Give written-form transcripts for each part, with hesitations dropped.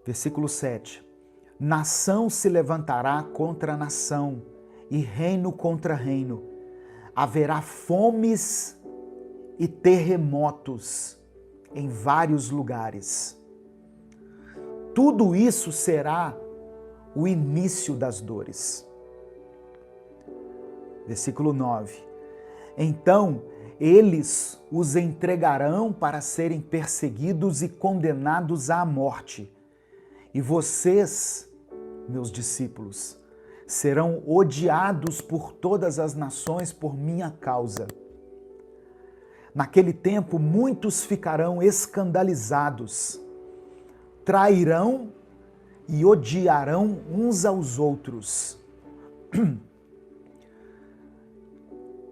Versículo 7. Nação se levantará contra nação e reino contra reino. Haverá fomes e terremotos em vários lugares. Tudo isso será o início das dores. Versículo 9. Então eles os entregarão para serem perseguidos e condenados à morte. E vocês, meus discípulos, serão odiados por todas as nações por minha causa. Naquele tempo, muitos ficarão escandalizados, trairão e odiarão uns aos outros.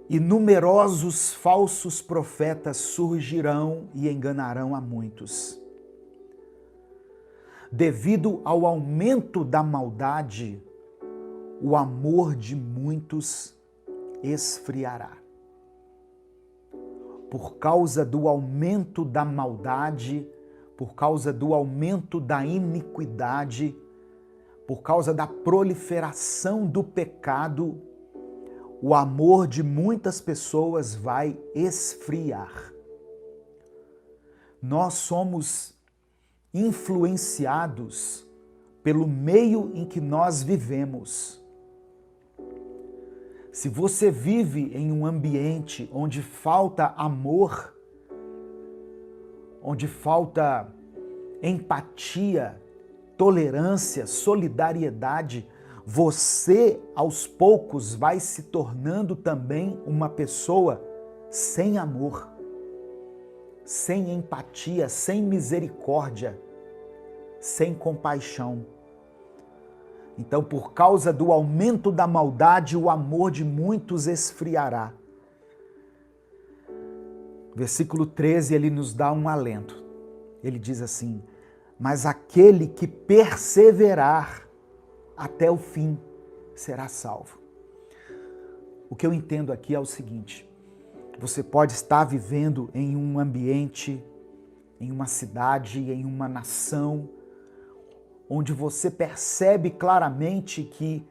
E numerosos falsos profetas surgirão e enganarão a muitos. Devido ao aumento da maldade, o amor de muitos esfriará. Por causa do aumento da maldade, por causa do aumento da iniquidade, por causa da proliferação do pecado, o amor de muitas pessoas vai esfriar. Nós somos influenciados pelo meio em que nós vivemos. Se você vive em um ambiente onde falta amor, onde falta empatia, tolerância, solidariedade, você aos poucos vai se tornando também uma pessoa sem amor, sem empatia, sem misericórdia, sem compaixão. Então, por causa do aumento da maldade, o amor de muitos esfriará. Versículo 13, ele nos dá um alento. Ele diz assim: mas aquele que perseverar até o fim será salvo. O que eu entendo aqui é o seguinte: você pode estar vivendo em um ambiente, em uma cidade, em uma nação, onde você percebe claramente que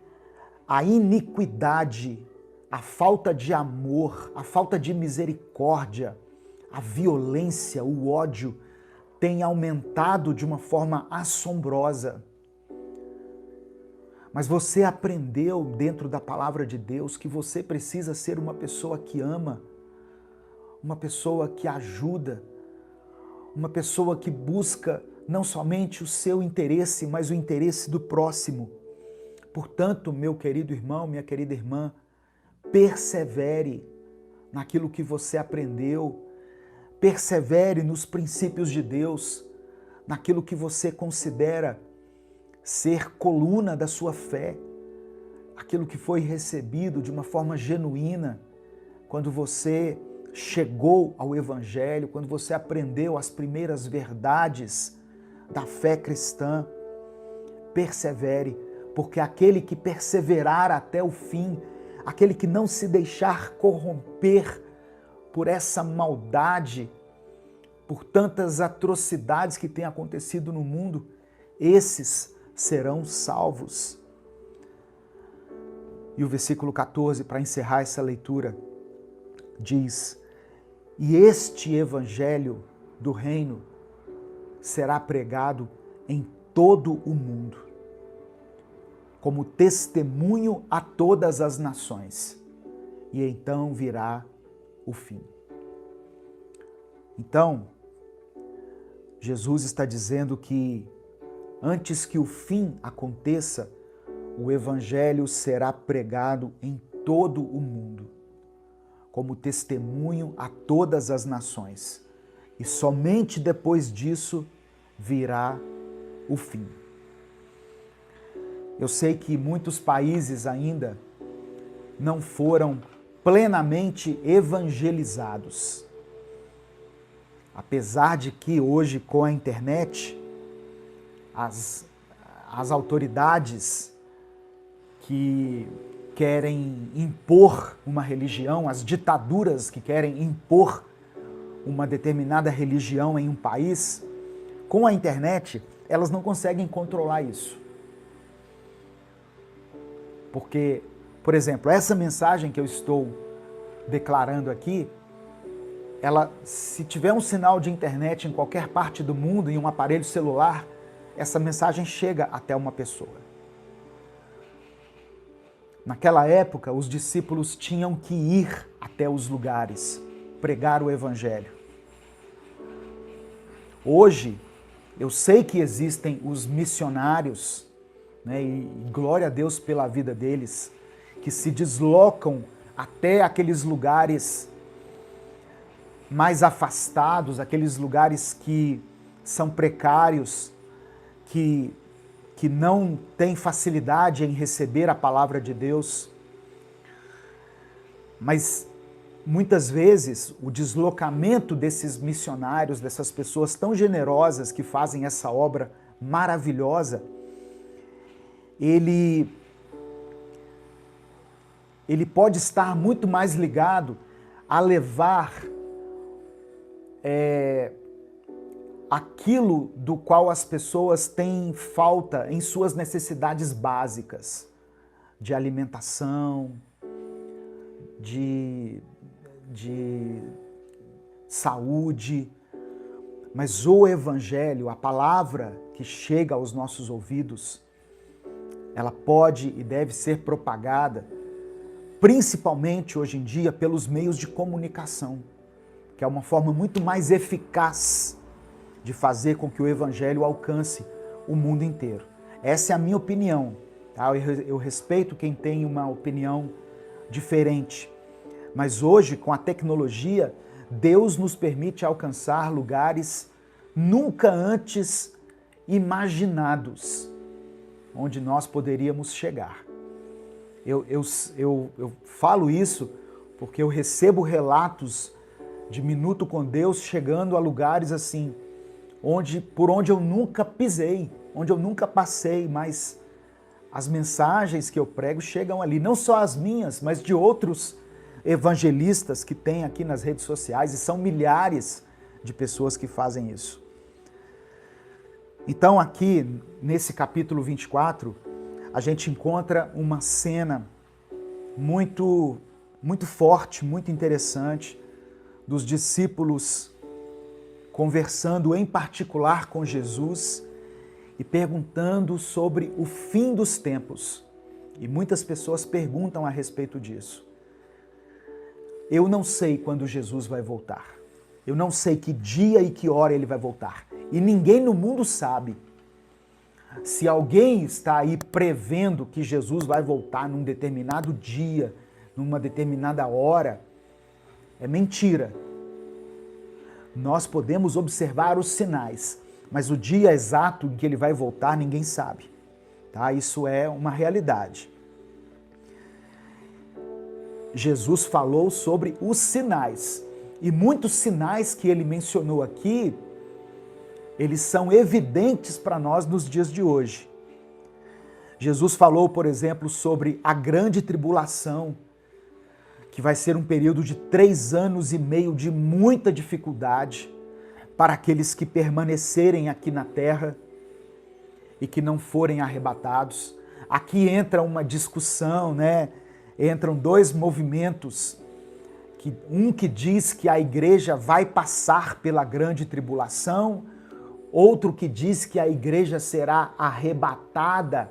a iniquidade, a falta de amor, a falta de misericórdia, a violência, o ódio tem aumentado de uma forma assombrosa. Mas você aprendeu dentro da palavra de Deus que você precisa ser uma pessoa que ama, uma pessoa que ajuda, uma pessoa que busca não somente o seu interesse, mas o interesse do próximo. Portanto, meu querido irmão, minha querida irmã, persevere naquilo que você aprendeu, persevere nos princípios de Deus, naquilo que você considera ser coluna da sua fé, aquilo que foi recebido de uma forma genuína, quando você chegou ao Evangelho, quando você aprendeu as primeiras verdades da fé cristã. Persevere, porque aquele que perseverar até o fim, aquele que não se deixar corromper por essa maldade, por tantas atrocidades que têm acontecido no mundo, esses serão salvos. E o versículo 14, para encerrar essa leitura, diz: e este evangelho do reino será pregado em todo o mundo, como testemunho a todas as nações, e então virá o fim. Então, Jesus está dizendo que antes que o fim aconteça, o evangelho será pregado em todo o mundo, como testemunho a todas as nações. E somente depois disso virá o fim. Eu sei que muitos países ainda não foram plenamente evangelizados. Apesar de que hoje, com a internet, as autoridades que querem impor uma religião, as ditaduras que querem impor uma determinada religião em um país, com a internet, elas não conseguem controlar isso. Porque, por exemplo, essa mensagem que eu estou declarando aqui, ela, se tiver um sinal de internet em qualquer parte do mundo, em um aparelho celular, essa mensagem chega até uma pessoa. Naquela época, os discípulos tinham que ir até os lugares, pregar o evangelho. Hoje, eu sei que existem os missionários, né, e glória a Deus pela vida deles, que se deslocam até aqueles lugares mais afastados, aqueles lugares que são precários, que não têm facilidade em receber a palavra de Deus. Mas muitas vezes o deslocamento desses missionários, dessas pessoas tão generosas que fazem essa obra maravilhosa, ele pode estar muito mais ligado a levar aquilo do qual as pessoas têm falta em suas necessidades básicas, de alimentação, de saúde. Mas o Evangelho, a palavra que chega aos nossos ouvidos, ela pode e deve ser propagada, principalmente hoje em dia, pelos meios de comunicação, que é uma forma muito mais eficaz de fazer com que o Evangelho alcance o mundo inteiro. Essa é a minha opinião, tá? Eu respeito quem tem uma opinião diferente, mas hoje, com a tecnologia, Deus nos permite alcançar lugares nunca antes imaginados, onde nós poderíamos chegar. Eu falo isso porque eu recebo relatos de Minuto com Deus chegando a lugares assim, por onde eu nunca pisei, onde eu nunca passei, mas as mensagens que eu prego chegam ali, não só as minhas, mas de outros evangelistas que tem aqui nas redes sociais, e são milhares de pessoas que fazem isso. Então aqui, nesse capítulo 24, a gente encontra uma cena muito forte, muito interessante, dos discípulos conversando em particular com Jesus e perguntando sobre o fim dos tempos. E muitas pessoas perguntam a respeito disso. Eu não sei quando Jesus vai voltar. Eu não sei que dia e que hora ele vai voltar. E ninguém no mundo sabe. Se alguém está aí prevendo que Jesus vai voltar num determinado dia, numa determinada hora, é mentira. Nós podemos observar os sinais, mas o dia exato em que ele vai voltar, ninguém sabe. Tá? Isso é uma realidade. Jesus falou sobre os sinais, e muitos sinais que ele mencionou aqui, eles são evidentes para nós nos dias de hoje. Jesus falou, por exemplo, sobre a grande tribulação, que vai ser um período de 3 anos e meio de muita dificuldade para aqueles que permanecerem aqui na terra e que não forem arrebatados. Aqui entra uma discussão, né? Entram 2 movimentos, um que diz que a igreja vai passar pela grande tribulação, outro que diz que a igreja será arrebatada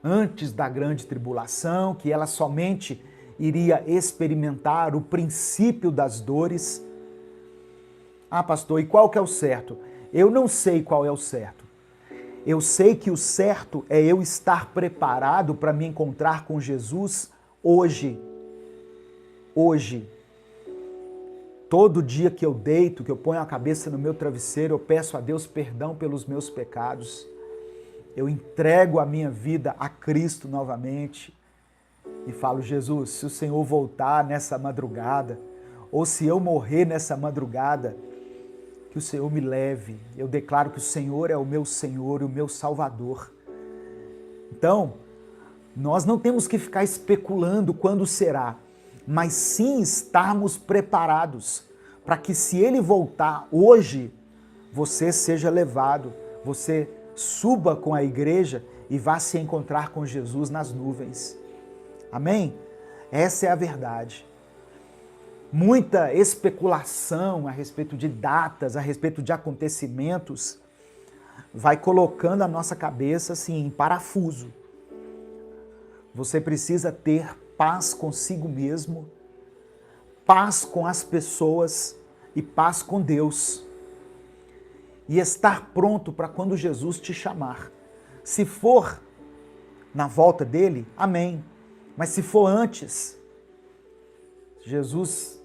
antes da grande tribulação, que ela somente iria experimentar o princípio das dores. Ah, pastor, e qual que é o certo? Eu não sei qual é o certo. Eu sei que o certo é eu estar preparado para me encontrar com Jesus hoje. Hoje. Todo dia que eu deito, que eu ponho a cabeça no meu travesseiro, eu peço a Deus perdão pelos meus pecados. Eu entrego a minha vida a Cristo novamente e falo, Jesus, se o Senhor voltar nessa madrugada, ou se eu morrer nessa madrugada, que o Senhor me leve. Eu declaro que o Senhor é o meu Senhor e o meu Salvador. Então, nós não temos que ficar especulando quando será, mas sim estarmos preparados para que, se Ele voltar hoje, você seja levado, você suba com a igreja e vá se encontrar com Jesus nas nuvens. Amém? Essa é a verdade. Muita especulação a respeito de datas, a respeito de acontecimentos, vai colocando a nossa cabeça assim em parafuso. Você precisa ter paz consigo mesmo, paz com as pessoas e paz com Deus. E estar pronto para quando Jesus te chamar. Se for na volta dele, amém. Mas se for antes, Jesus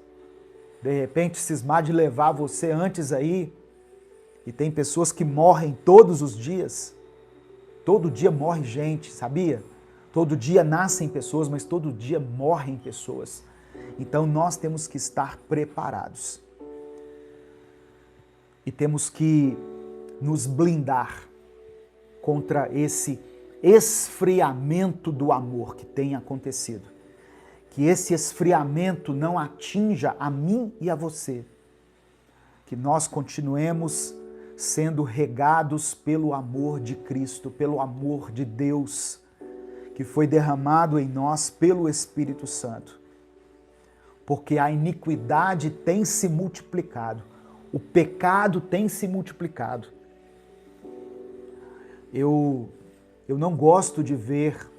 de repente cismar de levar você antes aí, e tem pessoas que morrem todos os dias, todo dia morre gente, sabia? Todo dia nascem pessoas, mas todo dia morrem pessoas. Então nós temos que estar preparados. E temos que nos blindar contra esse esfriamento do amor que tem acontecido. Que esse esfriamento não atinja a mim e a você. Que nós continuemos sendo regados pelo amor de Cristo, pelo amor de Deus, que foi derramado em nós pelo Espírito Santo. Porque a iniquidade tem se multiplicado, o pecado tem se multiplicado. Eu não gosto de ver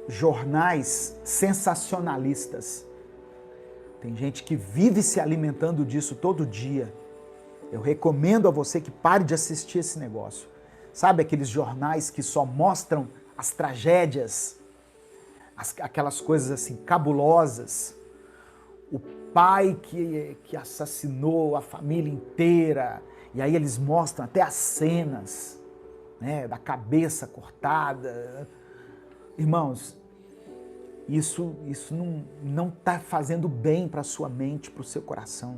jornais sensacionalistas. Tem gente que vive se alimentando disso todo dia. Eu recomendo a você que pare de assistir esse negócio. Sabe aqueles jornais que só mostram as tragédias, aquelas coisas assim cabulosas? O pai que assassinou a família inteira, e aí eles mostram até as cenas, né, da cabeça cortada. Irmãos, isso não está fazendo bem para a sua mente, para o seu coração.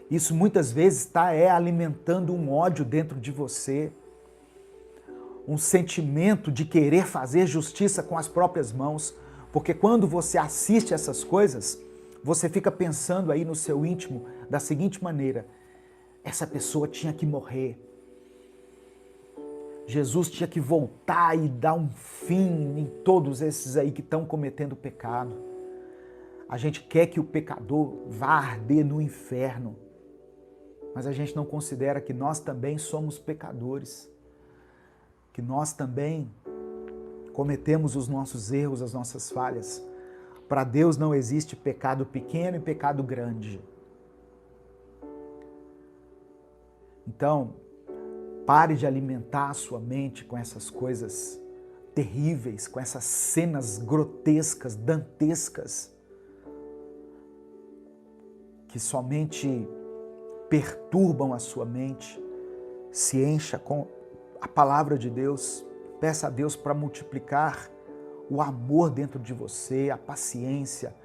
Isso muitas vezes está alimentando um ódio dentro de você, um sentimento de querer fazer justiça com as próprias mãos, porque quando você assiste essas coisas, você fica pensando aí no seu íntimo da seguinte maneira: essa pessoa tinha que morrer. Jesus tinha que voltar e dar um fim em todos esses aí que estão cometendo pecado. A gente quer que o pecador vá arder no inferno, mas a gente não considera que nós também somos pecadores, que nós também cometemos os nossos erros, as nossas falhas. Para Deus não existe pecado pequeno e pecado grande. Então, pare de alimentar a sua mente com essas coisas terríveis, com essas cenas grotescas, dantescas, que somente perturbam a sua mente. Se encha com a palavra de Deus. Peça a Deus para multiplicar o amor dentro de você, a paciência,